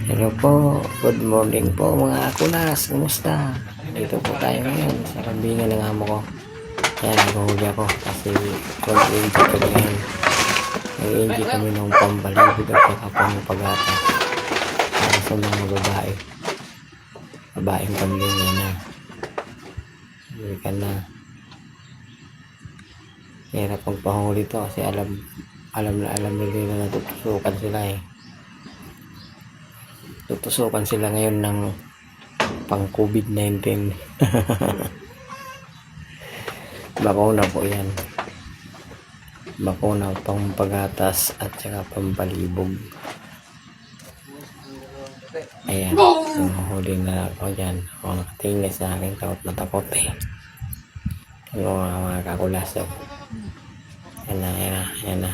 Hello po, good morning po mga akulas, kumusta? Dito po tayo ngayon sa kambingan ng amo ko. Kaya nagahuli ako kasi mag-enjoy kami ngayon. Nag-enjoy kami ng pambalibig at saka pangpagata para sa mga babae. Babaeng kambingan na. Hindi ka na. Hirap pagpahuli to kasi alam nila na tutusukan sila eh. Tutusukan sila ngayon ng pang COVID-19. Bakuna po yan. Bakuna pang pagatas at saka pampalibog. Ayan. Huli na ako dyan. Ako nakatingin sa akin. Takot na takot eh. Yung mga kakulas. Yan na.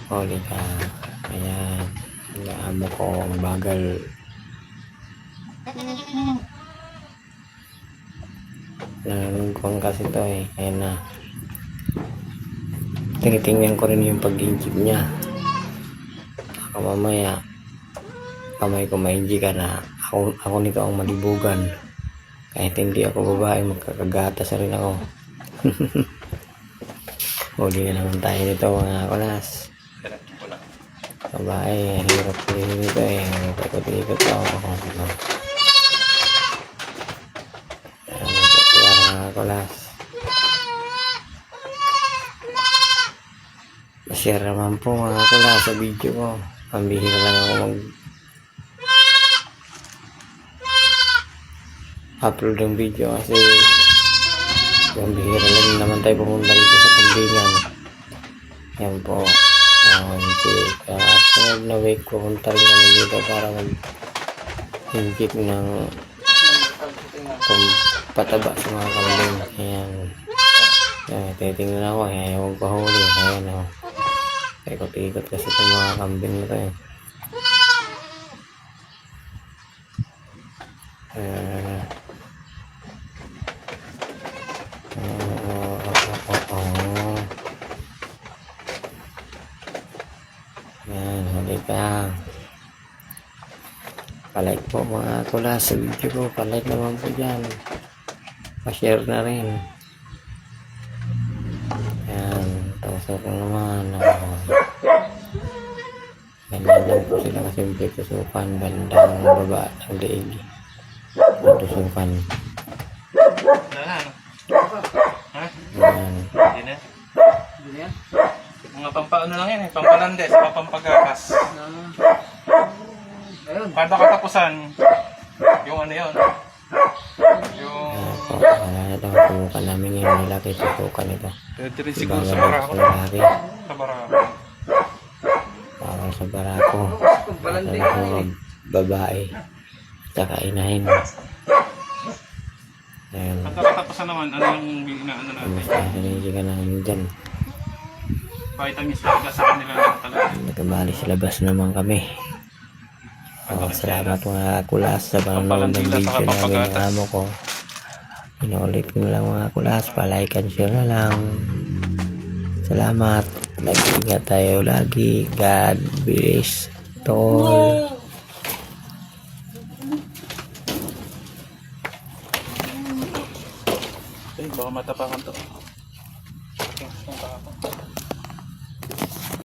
Huli ka. Ayan. Amo ko ang bagal. Nanungkong kasi to eh. Ayan na. Tinitingnan ko rin yung pag-injip niya. Baka mamaya kamay ko ma-injip ka na ako nito ang malibugan. Kahit hindi ako babae, magkakagatas rin ako. Huli na naman tayo nito mga kulas. Babae, hirap din nito eh. Ikot-ikot ako. Mga kulas. Share naman po mga kulas sa video ko. Pambihira lang ako upload ng video kasi pambihira lang naman tayo pumunta dito sa kambingan. Yan po. Sunod na week pupunta rin kami dito para mag-injip ng pataba sa mga kambing. Ayan. Titingnan ako. Ayaw magpahuli. Ayan o. Ikot-ikot kasi itong mga kambing na ito eh. Yan, halika. Palike po mga kulas sa video ko. Palike naman po dyan. Pa-share na rin. Yan, tusok naman. Ganyan lang po sila kasimple tusukan. Bandang baba ng daig. Tusukan. Yan. Yan. Mga pampaano lang yan eh, pampalandes, pampagakas. Ayun. Kada katapusan, yung ano yun, yung... Wala na ito, tusukan namin yung malaki tusukan ito. Pwede rin siguro sa barako. Sa barako. Bawal sa barako. Sa mga babae. At saka inahin. Ayan. Kada katapusan naman, ano yung inaano natin? Kamusta sinigi ka namin dyan. Vitamins talaga sa kanila lang talaga. Nagkabali sa labas naman kami. Salamat mga kulas sa panonood ng video namin ng amo ko. Pinulit ko na lang mga kulas. Palike and share na lang. Salamat. Nag-ingat tayo lagi. God bless all. Baka matapakan to.